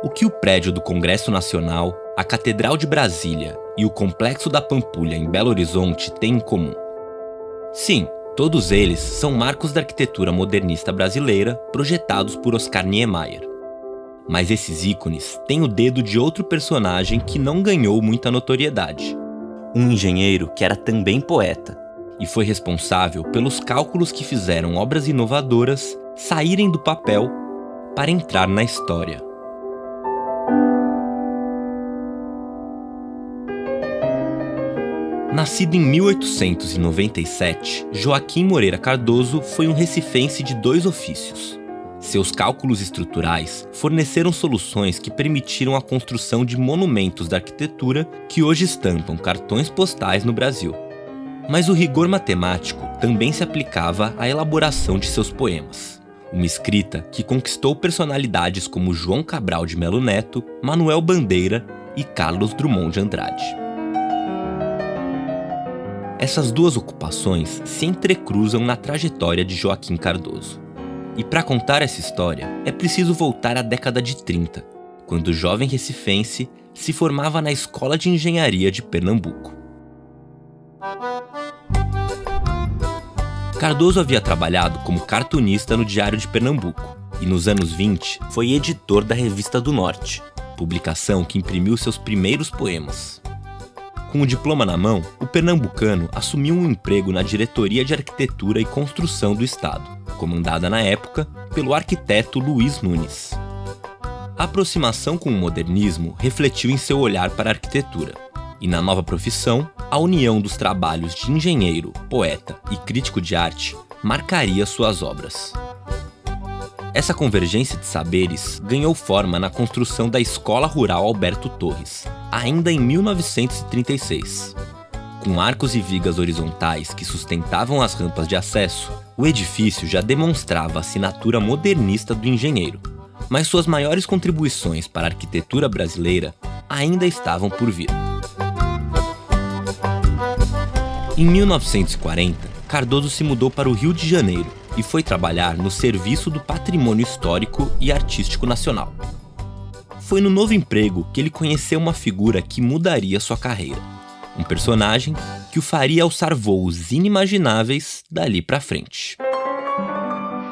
O que o prédio do Congresso Nacional, a Catedral de Brasília e o Complexo da Pampulha em Belo Horizonte têm em comum? Sim, todos eles são marcos da arquitetura modernista brasileira projetados por Oscar Niemeyer. Mas esses ícones têm o dedo de outro personagem que não ganhou muita notoriedade. Um engenheiro que era também poeta e foi responsável pelos cálculos que fizeram obras inovadoras saírem do papel para entrar na história. Nascido em 1897, Joaquim Moreira Cardoso foi um recifense de dois ofícios. Seus cálculos estruturais forneceram soluções que permitiram a construção de monumentos da arquitetura que hoje estampam cartões postais no Brasil. Mas o rigor matemático também se aplicava à elaboração de seus poemas. Uma escrita que conquistou personalidades como João Cabral de Melo Neto, Manuel Bandeira e Carlos Drummond de Andrade. Essas duas ocupações se entrecruzam na trajetória de Joaquim Cardoso. E para contar essa história, é preciso voltar à década de 30, quando o jovem recifense se formava na Escola de Engenharia de Pernambuco. Cardoso havia trabalhado como cartunista no Diário de Pernambuco e nos anos 20 foi editor da Revista do Norte, publicação que imprimiu seus primeiros poemas. Com o diploma na mão, o pernambucano assumiu um emprego na Diretoria de Arquitetura e Construção do Estado, comandada na época pelo arquiteto Luiz Nunes. A aproximação com o modernismo refletiu em seu olhar para a arquitetura, e na nova profissão, a união dos trabalhos de engenheiro, poeta e crítico de arte marcaria suas obras. Essa convergência de saberes ganhou forma na construção da Escola Rural Alberto Torres, ainda em 1936. Com arcos e vigas horizontais que sustentavam as rampas de acesso, o edifício já demonstrava a assinatura modernista do engenheiro, mas suas maiores contribuições para a arquitetura brasileira ainda estavam por vir. Em 1940, Cardoso se mudou para o Rio de Janeiro e foi trabalhar no Serviço do Patrimônio Histórico e Artístico Nacional. Foi no novo emprego que ele conheceu uma figura que mudaria sua carreira. Um personagem que o faria alçar voos inimagináveis dali para frente.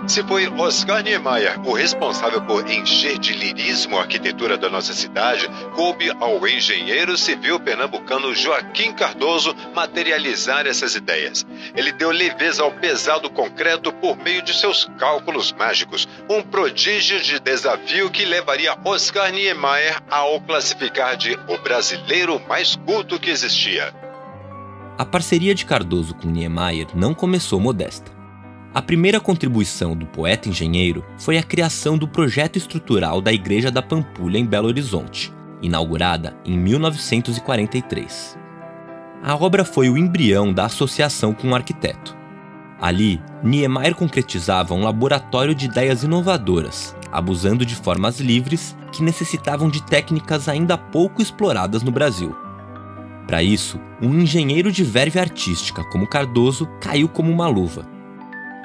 Se foi Oscar Niemeyer o responsável por encher de lirismo a arquitetura da nossa cidade, coube ao engenheiro civil pernambucano Joaquim Cardoso materializar essas ideias. Ele deu leveza ao pesado concreto por meio de seus cálculos mágicos, um prodígio de desafio que levaria Oscar Niemeyer ao classificar de o brasileiro mais culto que existia. A parceria de Cardoso com Niemeyer não começou modesta. A primeira contribuição do poeta engenheiro foi a criação do projeto estrutural da Igreja da Pampulha em Belo Horizonte, inaugurada em 1943. A obra foi o embrião da associação com o arquiteto. Ali, Niemeyer concretizava um laboratório de ideias inovadoras, abusando de formas livres que necessitavam de técnicas ainda pouco exploradas no Brasil. Para isso, um engenheiro de verve artística como Cardoso caiu como uma luva.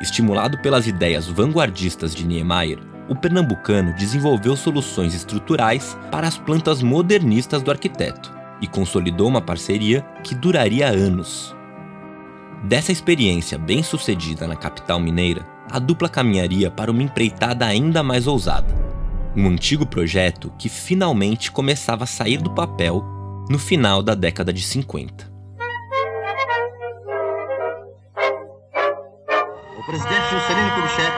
Estimulado pelas ideias vanguardistas de Niemeyer, o pernambucano desenvolveu soluções estruturais para as plantas modernistas do arquiteto e consolidou uma parceria que duraria anos. Dessa experiência bem-sucedida na capital mineira, a dupla caminharia para uma empreitada ainda mais ousada. Um antigo projeto que finalmente começava a sair do papel no final da década de 50. O presidente Juscelino Kubitschek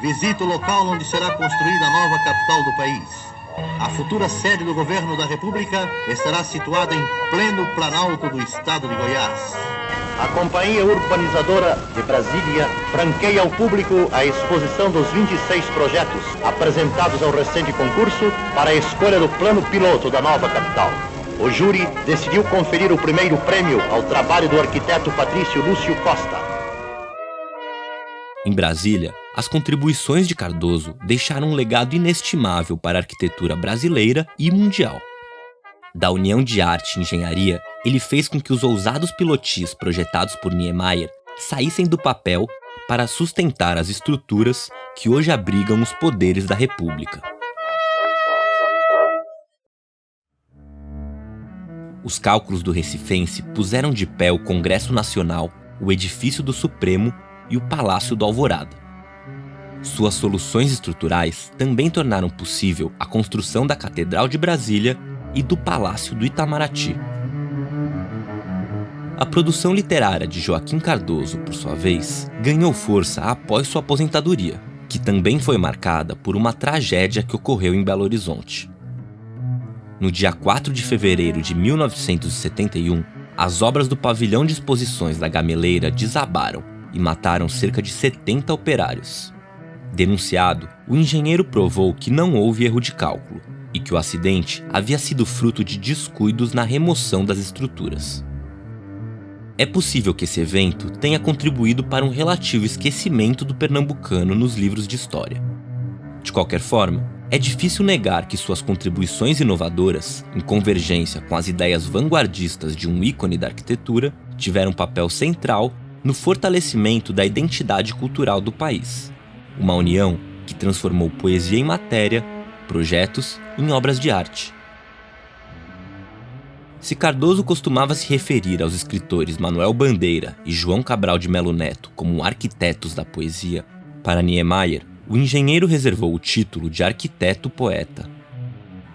visita o local onde será construída a nova capital do país. A futura sede do governo da República estará situada em pleno Planalto do estado de Goiás. A Companhia Urbanizadora de Brasília franqueia ao público a exposição dos 26 projetos apresentados ao recente concurso para a escolha do plano piloto da nova capital. O júri decidiu conferir o primeiro prêmio ao trabalho do arquiteto Patrício Lúcio Costa. Em Brasília, as contribuições de Cardoso deixaram um legado inestimável para a arquitetura brasileira e mundial. Da união de arte e engenharia, ele fez com que os ousados pilotis projetados por Niemeyer saíssem do papel para sustentar as estruturas que hoje abrigam os poderes da República. Os cálculos do recifense puseram de pé o Congresso Nacional, o Edifício do Supremo e o Palácio do Alvorada. Suas soluções estruturais também tornaram possível a construção da Catedral de Brasília e do Palácio do Itamaraty. A produção literária de Joaquim Cardoso, por sua vez, ganhou força após sua aposentadoria, que também foi marcada por uma tragédia que ocorreu em Belo Horizonte. No dia 4 de fevereiro de 1971, as obras do pavilhão de exposições da Gameleira desabaram e mataram cerca de 70 operários. Denunciado, o engenheiro provou que não houve erro de cálculo e que o acidente havia sido fruto de descuidos na remoção das estruturas. É possível que esse evento tenha contribuído para um relativo esquecimento do pernambucano nos livros de história. De qualquer forma, é difícil negar que suas contribuições inovadoras, em convergência com as ideias vanguardistas de um ícone da arquitetura, tiveram um papel central no fortalecimento da identidade cultural do país. Uma união que transformou poesia em matéria, projetos em obras de arte. Se Cardoso costumava se referir aos escritores Manuel Bandeira e João Cabral de Melo Neto como arquitetos da poesia, para Niemeyer, o engenheiro reservou o título de arquiteto-poeta.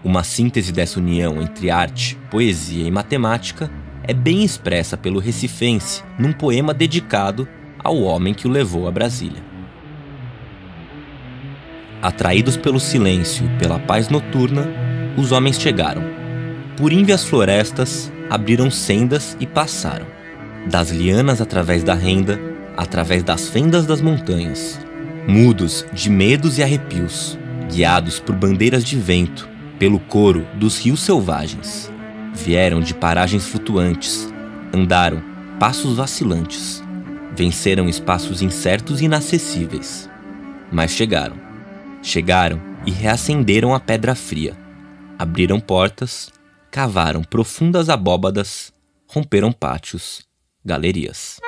Uma síntese dessa união entre arte, poesia e matemática é bem expressa pelo recifense num poema dedicado ao homem que o levou a Brasília. Atraídos pelo silêncio e pela paz noturna, os homens chegaram. Por ínvias florestas, abriram sendas e passaram. Das lianas através da renda, através das fendas das montanhas. Mudos de medos e arrepios, guiados por bandeiras de vento, pelo coro dos rios selvagens. Vieram de paragens flutuantes, andaram passos vacilantes. Venceram espaços incertos e inacessíveis. Mas chegaram. Chegaram e reacenderam a pedra fria. Abriram portas, cavaram profundas abóbadas, romperam pátios, galerias.